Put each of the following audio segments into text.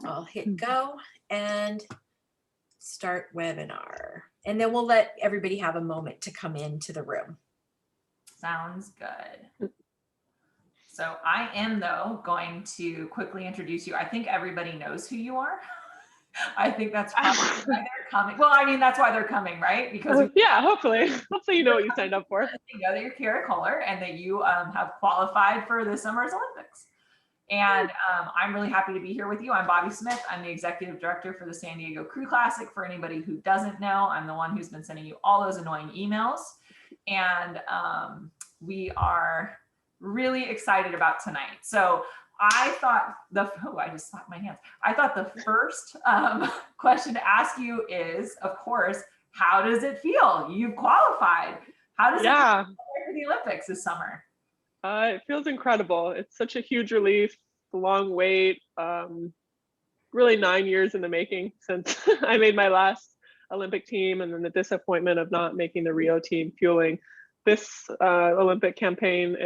I'll hit go and start webinar. And then we'll let everybody have a moment to come into the room. Sounds good. So I am, though, going to quickly introduce you. I think everybody knows who you are. I think that's probably why they're coming. Well, I mean, that's why they're coming, right? Because yeah, hopefully you know what you signed up for. You know that you're Kara Kohler and that you have qualified for this summer's Olympics. And I'm really happy to be here with you. I'm Bobby Smith. I'm the executive director for the San Diego Crew Classic. For anybody who doesn't know, I'm the one who's been sending you all those annoying emails. And we are really excited about tonight. So I thought I just slapped my hands. I thought the first question to ask you is, of course, how does it feel? You've qualified. How does it feel for the Olympics this summer? It feels incredible. It's such a huge relief, a long wait, really 9 years in the making since I made my last Olympic team, and then the disappointment of not making the Rio team fueling this Olympic campaign.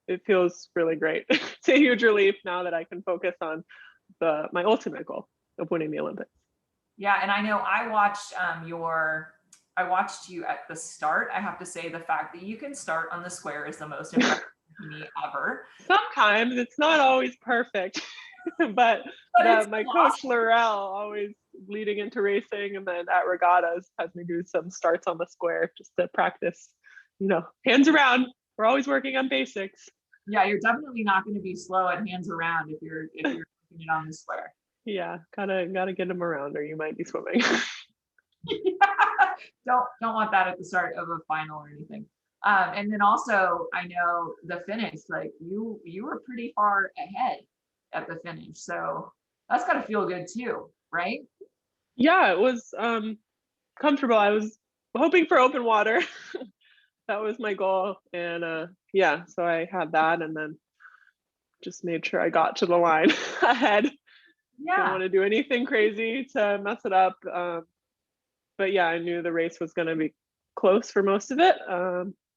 It feels really great. It's a huge relief now that I can focus on my ultimate goal of winning the Olympics. Yeah, and I know I watched you at the start. I have to say the fact that you can start on the square is the most impressive to me ever. Sometimes it's not always perfect, but my coach Laurel always leading into racing, and then at regattas has me do some starts on the square just to practice, hands around. We're always working on basics. Yeah, you're definitely not going to be slow at hands around if you're doing it on the square. Yeah, gotta get them around, or you might be swimming. Don't want that at the start of a final or anything. And then also, I know the finish, like you were pretty far ahead at the finish, so that's got to feel good too, right? Yeah, it was comfortable. I was hoping for open water. That was my goal, and so I had that, and then just made sure I got to the line ahead. Yeah, didn't want to do anything crazy to mess it up, but yeah, I knew the race was going to be close for most of it,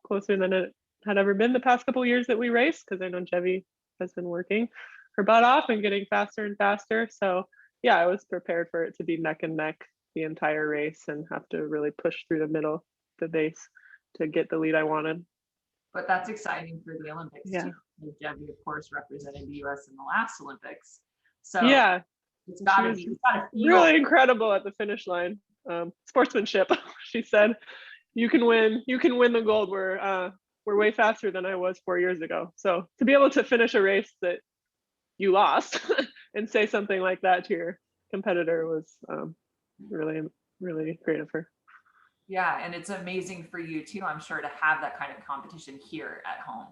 closer than it had ever been the past couple of years that we raced, because I know Jevi has been working her butt off and getting faster and faster. So yeah, I was prepared for it to be neck and neck the entire race and have to really push through the middle, the base, to get the lead I wanted. But that's exciting for the Olympics too. Jevi, of course, represented the US in the last Olympics. So yeah, it's gotta feel really incredible at the finish line. Sportsmanship. She said, you can win the gold. We're way faster than I was 4 years ago. So to be able to finish a race that you lost and say something like that to your competitor was really, really great of her. Yeah, and it's amazing for you too, I'm sure, to have that kind of competition here at home.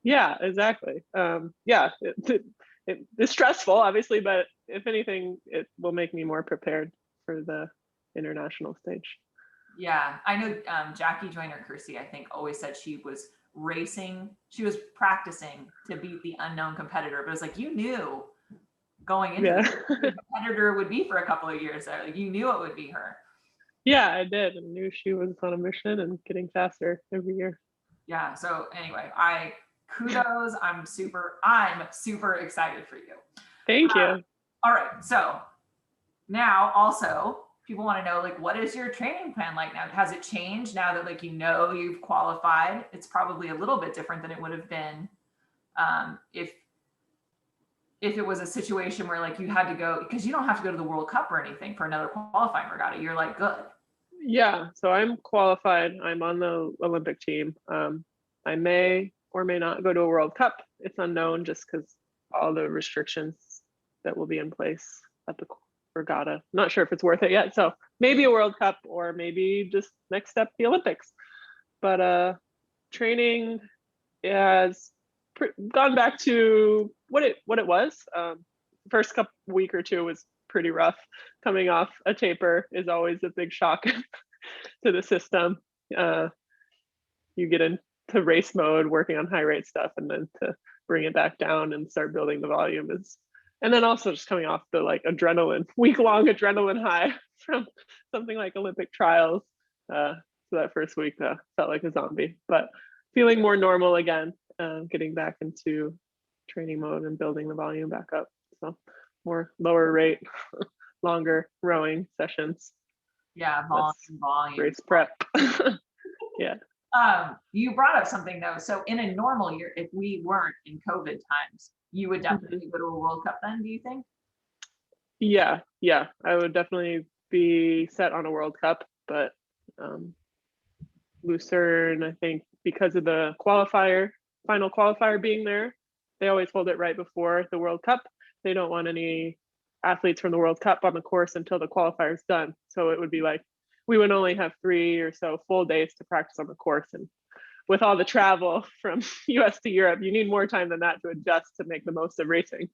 Yeah, exactly. It's stressful, obviously, but if anything, it will make me more prepared for the international stage. Yeah, I know Jackie Joyner-Kersee, I think, always said she was practicing to beat the unknown competitor, but it was like, you knew going into the competitor would be for a couple of years there. Like, you knew it would be her. Yeah, I did. I knew she was on a mission and getting faster every year. Yeah. So anyway, kudos. I'm super excited for you. Thank you. All right. So now also people want to know, like, what is your training plan like now? Has it changed now that, like, you've qualified? It's probably a little bit different than it would have been if it was a situation where, like, you had to go, because you don't have to go to the World Cup or anything for another qualifying regatta. You're like, good. Yeah, so I'm qualified. I'm on the Olympic team. I may or may not go to a World Cup. It's unknown just because all the restrictions that will be in place at the regatta. Not sure if it's worth it yet. So maybe a World Cup, or maybe just next step, the Olympics. But training has gone back to what it was. First week or two was pretty rough. Coming off a taper is always a big shock to the system. You get into race mode, working on high rate stuff, and then to bring it back down and start building the volume and then also just coming off the, like, week-long adrenaline high from something like Olympic trials. So that first week felt like a zombie, but feeling more normal again, getting back into training mode and building the volume back up. So more lower rate, longer rowing sessions. Yeah, That's volume. race prep. Yeah. You brought up something though. So in a normal year, if we weren't in COVID times, you would definitely go to a World Cup then, do you think? Yeah, I would definitely be set on a World Cup, but Lucerne, I think because of the final qualifier being there, they always hold it right before the World Cup. They don't want any athletes from the World Cup on the course until the qualifier is done. So it would be like we would only have 3 or so full days to practice on the course. And with all the travel from US to Europe, you need more time than that to adjust to make the most of racing.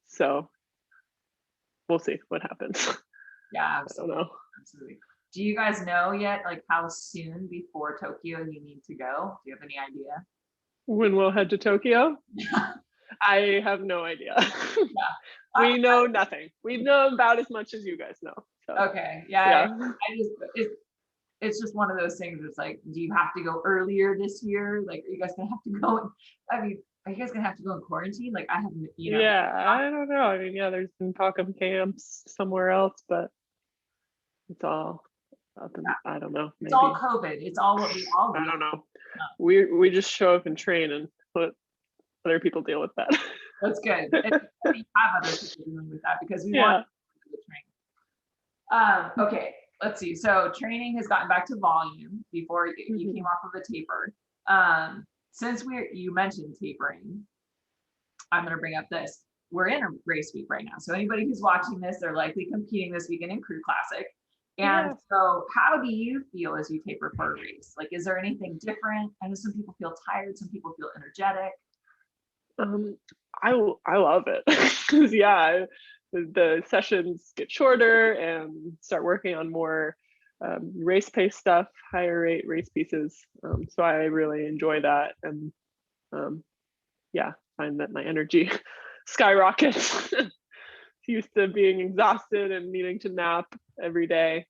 So we'll see what happens. Yeah, I don't know. absolutely. Do you guys know yet, like how soon before Tokyo you need to go? Do you have any idea? When we'll head to Tokyo? I have no idea. We know nothing. We know about as much as you guys know. So, okay. Yeah. It's just one of those things. It's like, do you have to go earlier this year? Like, are you guys gonna have to go? I mean, are you guys gonna have to go in quarantine? Like, I haven't, Yeah, I don't know. I mean, yeah, there's been talk of camps somewhere else, but it's all up in, I don't know. It's all COVID. It's all what we all do. I don't know. We just show up and train and let other people deal with that. That's good. We have other people dealing with that because we want to train. Okay, let's see. So training has gotten back to volume before you came off of a taper. Since you mentioned tapering, I'm going to bring up this. We're in a race week right now. So anybody who's watching this, they're likely competing this weekend in Crew Classic. And so how do you feel as you taper for a race? Like, is there anything different? I know some people feel tired, some people feel energetic. I love it because the sessions get shorter and start working on more race pace stuff, higher rate race pieces. So I really enjoy that, and find that my energy skyrockets. Used to being exhausted and needing to nap every day.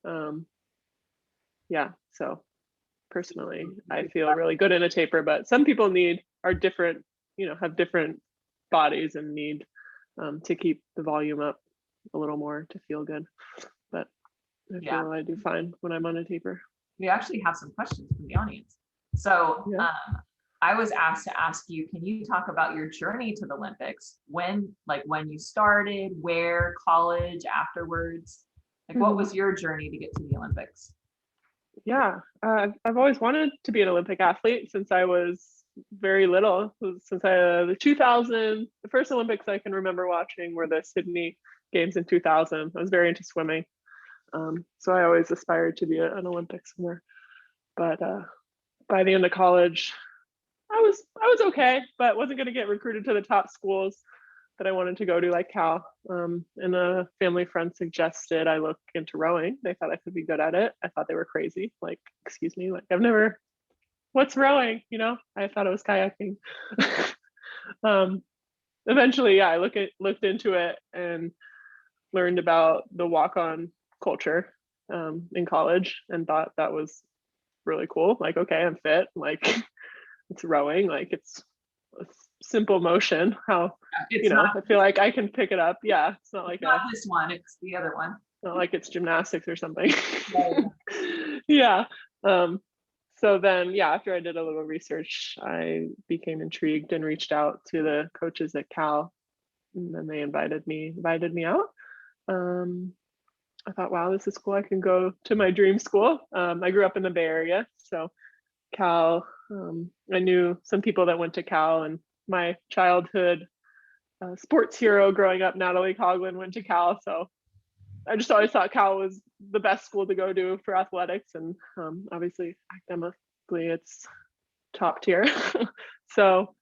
So personally, I feel really good in a taper, but some people are different, have different bodies and need to keep the volume up a little more to feel good. But I feel I do fine when I'm on a taper. We actually have some questions from the audience. So I was asked to ask you, can you talk about your journey to the Olympics? When you started, where, college, afterwards? Like, what was your journey to get to the Olympics? Yeah, I've always wanted to be an Olympic athlete since I was very little. Since the first Olympics I can remember watching were the Sydney Games in 2000. I was very into swimming. So I always aspired to be an Olympic swimmer. But by the end of college, I was okay, but wasn't going to get recruited to the top schools that I wanted to go to, like Cal. And a family friend suggested I look into rowing. They thought I could be good at it. I thought they were crazy. Like, excuse me, like what's rowing? I thought it was kayaking. Eventually, I looked into it and learned about the walk-on culture in college and thought that was really cool. Like, okay, I'm fit. Like, it's rowing. Like, it's a simple motion. I feel like I can pick it up. Yeah, it's not like not this one. It's the other one. Not like it's gymnastics or something. Yeah. So then, after I did a little research, I became intrigued and reached out to the coaches at Cal, and then they invited me out. I thought, wow, this is cool. I can go to my dream school. I grew up in the Bay Area, so Cal, I knew some people that went to Cal, and my childhood sports hero growing up, Natalie Coughlin, went to Cal. So I just always thought Cal was the best school to go to for athletics, and obviously academically it's top tier. So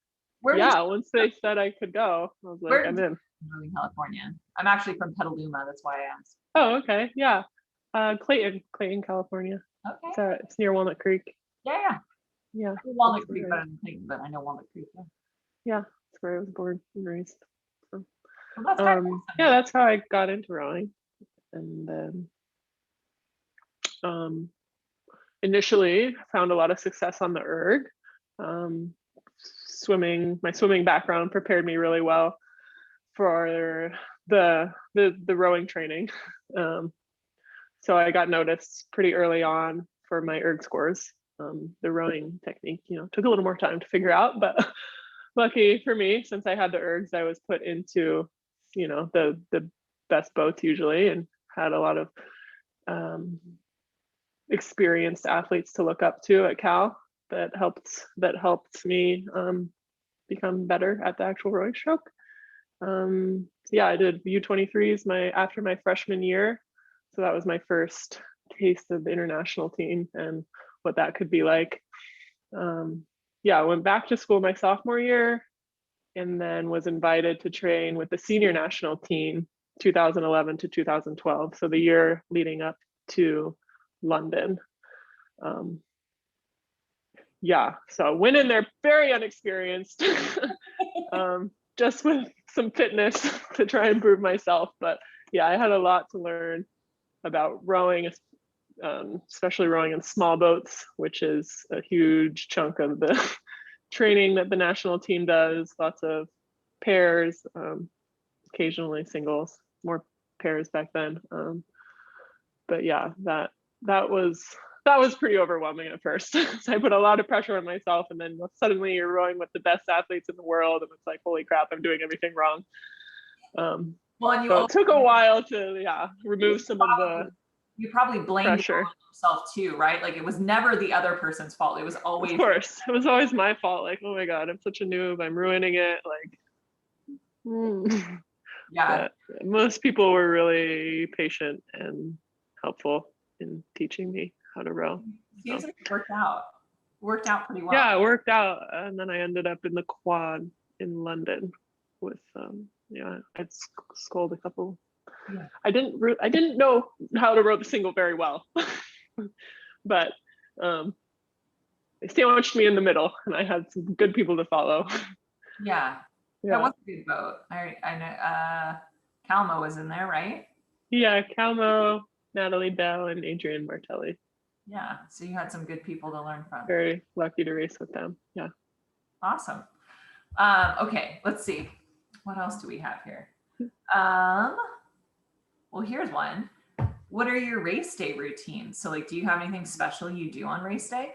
once they said I could go, I was like, I'm in. Northern California. I'm actually from Petaluma. That's why I asked. Oh, okay. Yeah. Clayton, California. Okay. It's near Walnut Creek. Yeah. Walnut Creek, but I know Walnut Creek. Yeah, that's where I was born and raised. So, that's awesome. That's how I got into rowing. And then initially found a lot of success on the erg. My swimming background prepared me really well for the rowing training. So I got noticed pretty early on for my erg scores. The rowing technique, took a little more time to figure out, but lucky for me, since I had the ergs, I was put into, the best boats usually, and had a lot of experienced athletes to look up to at Cal that helped me become better at the actual rowing stroke. I did U23s after my freshman year. So that was my first taste of the international team and what that could be like. I went back to school my sophomore year and then was invited to train with the senior national team 2011 to 2012. So the year leading up to London. So I went in there very unexperienced, just with some fitness to try and prove myself. But I had a lot to learn about rowing, especially rowing in small boats, which is a huge chunk of the training that the national team does. Lots of pairs, occasionally singles, more pairs back then. But that was pretty overwhelming at first. So I put a lot of pressure on myself, and then suddenly you're rowing with the best athletes in the world, and it's like, holy crap, I'm doing everything wrong. So it took a while to remove some of the you probably blamed pressure. yourself too, right? Like it was never the other person's fault. It was always, of course, it was always my fault. Like, oh my God, I'm such a noob. I'm ruining it. But most people were really patient and helpful in teaching me how to row. Seems like it worked out pretty well. Yeah, it worked out. And then I ended up in the quad in London with, I'd sculled a couple. Yeah. I didn't know how to row the single very well, but they sandwiched me in the middle, and I had some good people to follow. Yeah. That was a good boat. I know Calmo was in there, right? Yeah, Calmo, Natalie Bell, and Adrian Martelli. Yeah, so you had some good people to learn from. Very lucky to race with them. Yeah. Awesome. Okay, let's see. What else do we have here? Well, here's one. What are your race day routines? So do you have anything special you do on race day?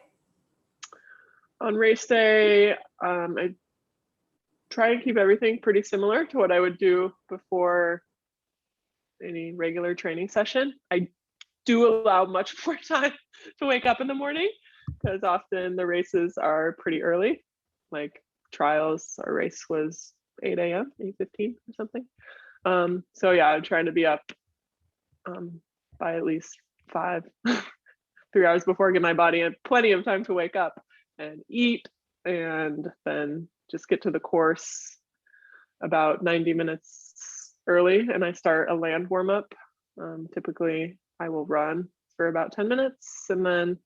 On race day, I try and keep everything pretty similar to what I would do before any regular training session. I do allow much more time to wake up in the morning, because often the races are pretty early. Like trials, our race was 8 a.m., 8:15 or something. I'm trying to be up by at least 3 hours before, give my body plenty of time to wake up and eat, and then just get to the course about 90 minutes early, and I start a land warm up. Typically I will run for about 10 minutes and then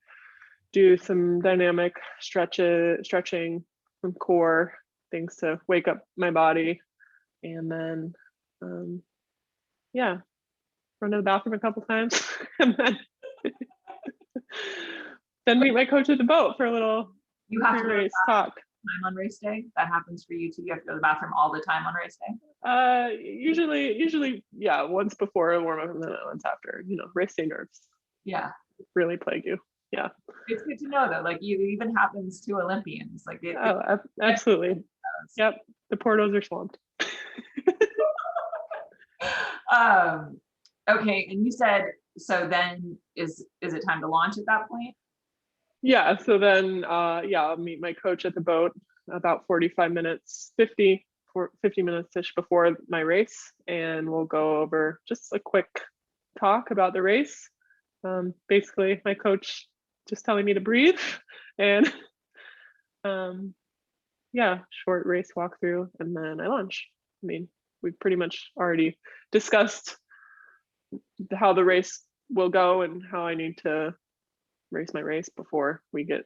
do some dynamic stretching, some core things to wake up my body, and then run to the bathroom a couple times and then meet my coach at the boat for a little pre-race talk. Time on race day? That happens for you too? You have to go to the bathroom all the time on race day? Usually, once before a warm up and then once after. Race day nerves. Yeah. Really plague you. Yeah. It's good to know that, it even happens to Olympians. Absolutely. Yep. The portos are swamped. Okay, and you said, so then is it time to launch at that point? Yeah, so then I'll meet my coach at the boat about 50 minutes-ish before my race, and we'll go over just a quick talk about the race. Basically my coach just telling me to breathe, and short race walkthrough, and then I launch. We've pretty much already discussed how the race will go and how I need to race my race before we get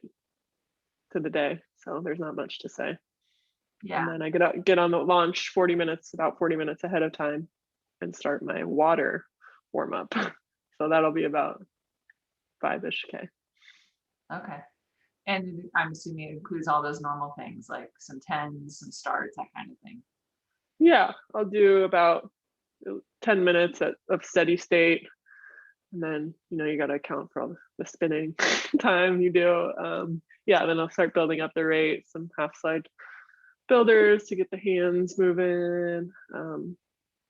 to the day. So there's not much to say. Yeah. And then I get on the launch about 40 minutes ahead of time, and start my water warm up. So that'll be about 5-ish K. Okay. And I'm assuming it includes all those normal things like some 10s, some starts, that kind of thing. Yeah, I'll do about 10 minutes of steady state. And then, you got to account for all the spinning time you do. Yeah, then I'll start building up the rate, some half slide builders to get the hands moving.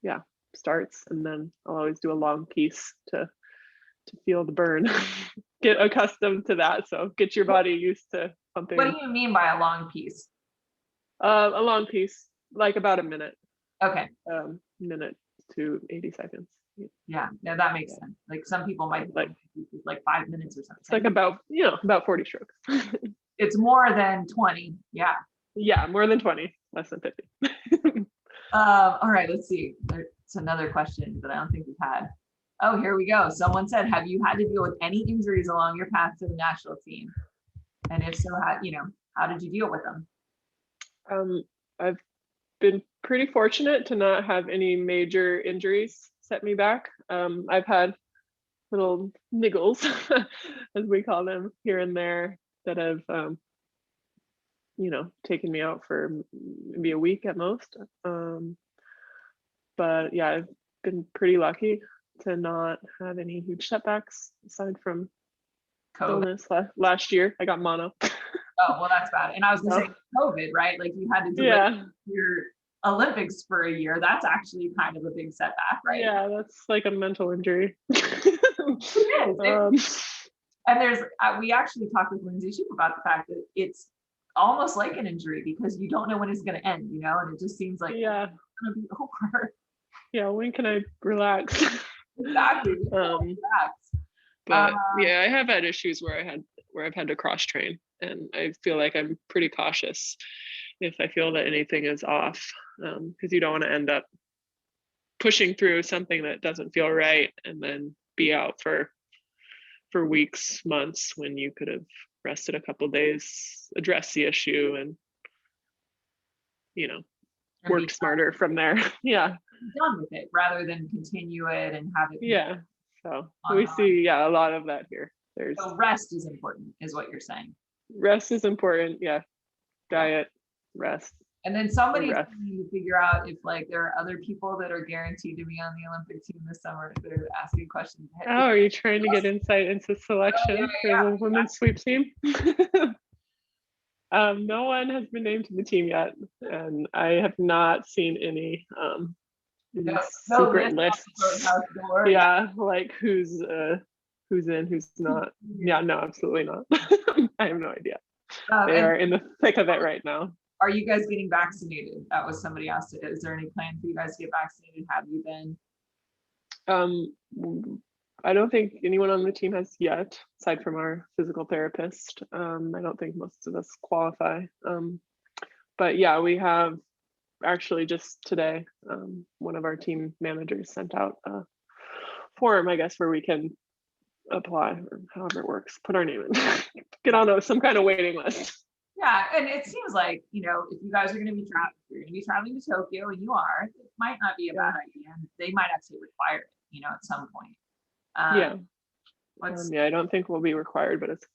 Yeah, starts. And then I'll always do a long piece to feel the burn. Get accustomed to that. So get your body used to pumping. What do you mean by a long piece? A long piece, like about a minute. Okay. Minute to 80 seconds. Yeah, no, that makes sense. Like some people might like 5 minutes or something. It's like about 40 strokes. It's more than 20. Yeah. Yeah, more than 20, less than 50. All right, let's see. There's another question that I don't think we've had. Oh, here we go. Someone said, have you had to deal with any injuries along your path to the national team? And if so, how did you deal with them? I've been pretty fortunate to not have any major injuries set me back. I've had little niggles, as we call them, here and there that have, taken me out for maybe a week at most. But yeah, I've been pretty lucky to not have any huge setbacks aside from COVID. illness. Last year, I got mono. Oh, well, that's bad. And I was gonna say COVID, right? Like you had to delay your Olympics for a year. That's actually kind of a big setback, right? Yeah, that's like a mental injury. It is. And we actually talked with Lindsay Shoup about the fact that it's almost like an injury because you don't know when it's going to end, and it just seems like it's going to be over. Yeah, when can I relax? Exactly. Relax. But yeah, I have had issues where I've had to cross train, and I feel like I'm pretty cautious if I feel that anything is off, because you don't want to end up pushing through something that doesn't feel right and then be out for weeks, months, when you could have rested a couple of days, addressed the issue, and worked smarter from there. Yeah, done with it rather than continue it and have it. Yeah, so we see a lot of that here. So rest is important, is what you're saying. Rest is important. Yeah, diet, rest. And then somebody's trying to figure out if there are other people that are guaranteed to be on the Olympic team this summer. They're asking questions. Oh, are you trying to get insight into selection for the women's sweep team? No one has been named to the team yet, and I have not seen any secret lists. Yeah, like who's in, who's not. Yeah, no, absolutely not. I have no idea. They are in the thick of it right now. Are you guys getting vaccinated? That was somebody asked. Is there any plan for you guys to get vaccinated? Have you been? I don't think anyone on the team has yet, aside from our physical therapist. I don't think most of us qualify. But yeah, we have actually just today, one of our team managers sent out a form, I guess, where we can apply, or however it works, put our name in, get on some kind of waiting list. Yeah, and it seems like, if you guys are going to be traveling to Tokyo, and you are, it might not be a bad idea. And they might actually require it, at some point. I don't think we'll be required, but it's,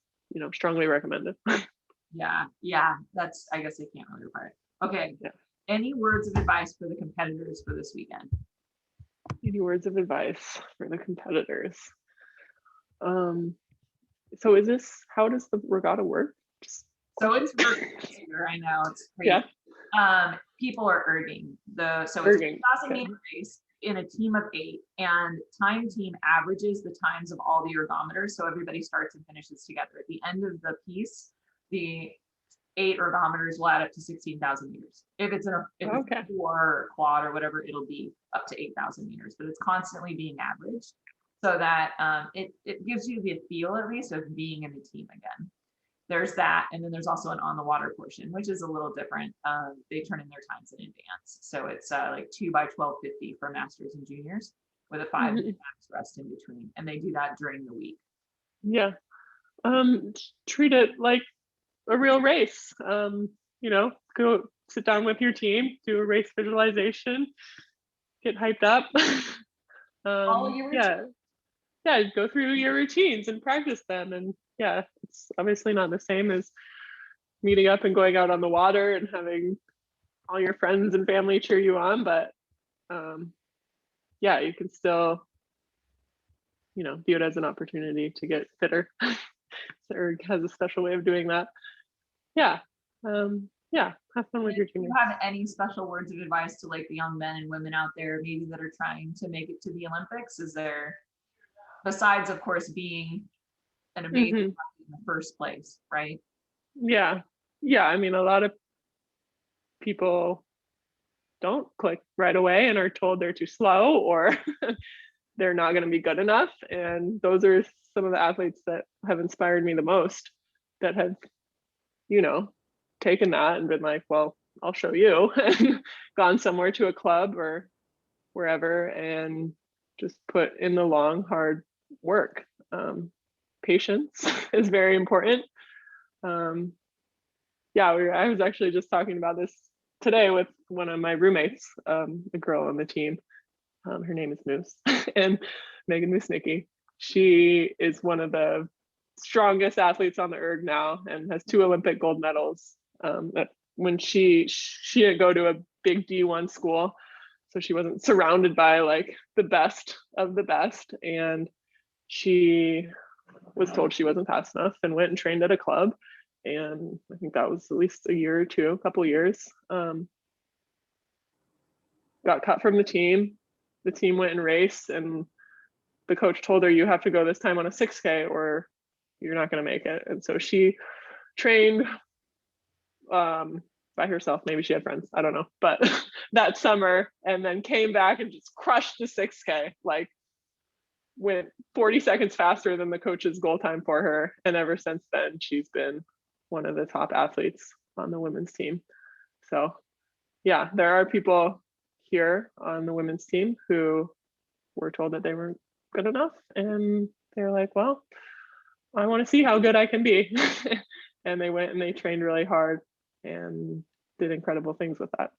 strongly recommended. Yeah, that's, I guess they can't really require it. Okay. Yeah. Any words of advice for the competitors for this weekend? Any words of advice for the competitors? So how does the regatta work? So it's here. I know it's crazy. Yeah. People are erging. It's a 1,000-meter race in a team of 8, and time team averages the times of all the ergometers. So everybody starts and finishes together. At the end of the piece, the 8 ergometers will add up to 16,000 meters. If it's a 4 quad or whatever, it'll be up to 8,000 meters. But it's constantly being averaged, so that it gives you the feel, at least, of being in the team again. There's that, and then there's also an on the water portion, which is a little different. They turn in their times in advance, so it's like 2 by 12:50 for masters and juniors, with a 5-minute max rest in between, and they do that during the week. Yeah, treat it like a real race. Go sit down with your team, do a race visualization, get hyped up. Follow your routine. Go through your routines and practice them. And yeah, it's obviously not the same as meeting up and going out on the water and having all your friends and family cheer you on, but yeah, you can still, view it as an opportunity to get fitter. Erg has a special way of doing that. Yeah. Yeah, have fun with your Do you teammates. have any special words of advice to like the young men and women out there maybe that are trying to make it to the Olympics? Is there, besides of course being an amazing athlete in the first place, right? Yeah. I mean, a lot of people don't click right away and are told they're too slow or they're not going to be good enough. And those are some of the athletes that have inspired me the most, that have, taken that and been like, well, I'll show you, and gone somewhere to a club or wherever and just put in the long, hard work. Patience is very important. I was actually just talking about this today with one of my roommates, a girl on the team. Her name is Moose, and Megan Moosnicki. She is one of the strongest athletes on the erg now and has 2 Olympic gold medals. That when she didn't go to a big D1 school, so she wasn't surrounded by like the best of the best, and she was told she wasn't fast enough and went and trained at a club. And I think that was at least a couple years. Got cut from the team. The team went and raced, and the coach told her, you have to go this time on a 6K or you're not going to make it. And so she trained by herself. Maybe she had friends, I don't know, but that summer, and then came back and just crushed the 6K, like went 40 seconds faster than the coach's goal time for her. And ever since then, she's been one of the top athletes on the women's team. So yeah, there are people here on the women's team who were told that they weren't good enough, and they're like, well, I want to see how good I can be. And they went and they trained really hard and did incredible things with that.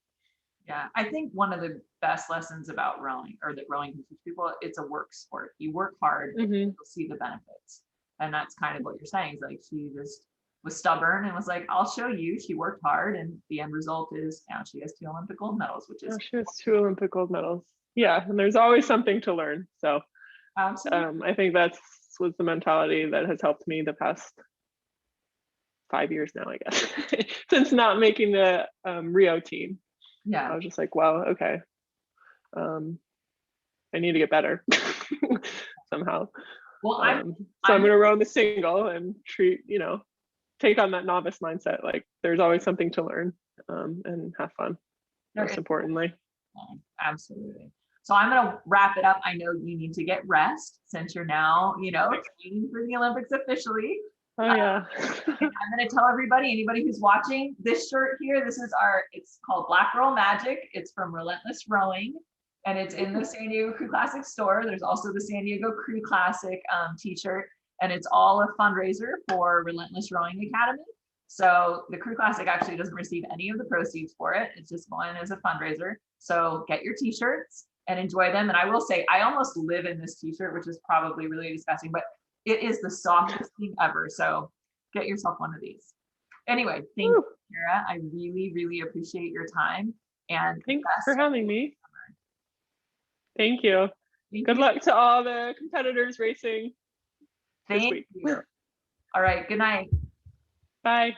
Yeah, I think one of the best lessons about rowing, or that rowing can teach people, it's a work sport. You work hard, you'll see the benefits. And that's kind of what you're saying, is like she just was stubborn and was like, I'll show you. She worked hard, and the end result is now she has 2 Olympic gold medals, which is she has 2 Olympic gold medals. Yeah, and there's always something to learn. So I think was the mentality that has helped me the past 5 years now, I guess, since not making the Rio team. Yeah, I was just like, wow, okay, I need to get better somehow. Well, so I'm going to row in the single and take on that novice mindset. Like there's always something to learn, and have fun, most importantly. Absolutely. So I'm going to wrap it up. I know you need to get rest since you're now, training for the Olympics officially. Oh yeah. I'm going to tell everybody, anybody who's watching, this shirt here, it's called Black Girl Magic. It's from Relentless Rowing, and it's in the San Diego Crew Classic store. There's also the San Diego Crew Classic t-shirt, and it's all a fundraiser for Relentless Rowing Academy. So the Crew Classic actually doesn't receive any of the proceeds for it. It's just going as a fundraiser. So get your t-shirts and enjoy them. And I will say, I almost live in this t-shirt, which is probably really disgusting, but it is the softest thing ever. So get yourself one of these. Anyway, thank you, Kara. I really, really appreciate your time. And thanks for having me. Thank you. Good luck to all the competitors racing. Thank you. All right. Good night. Bye.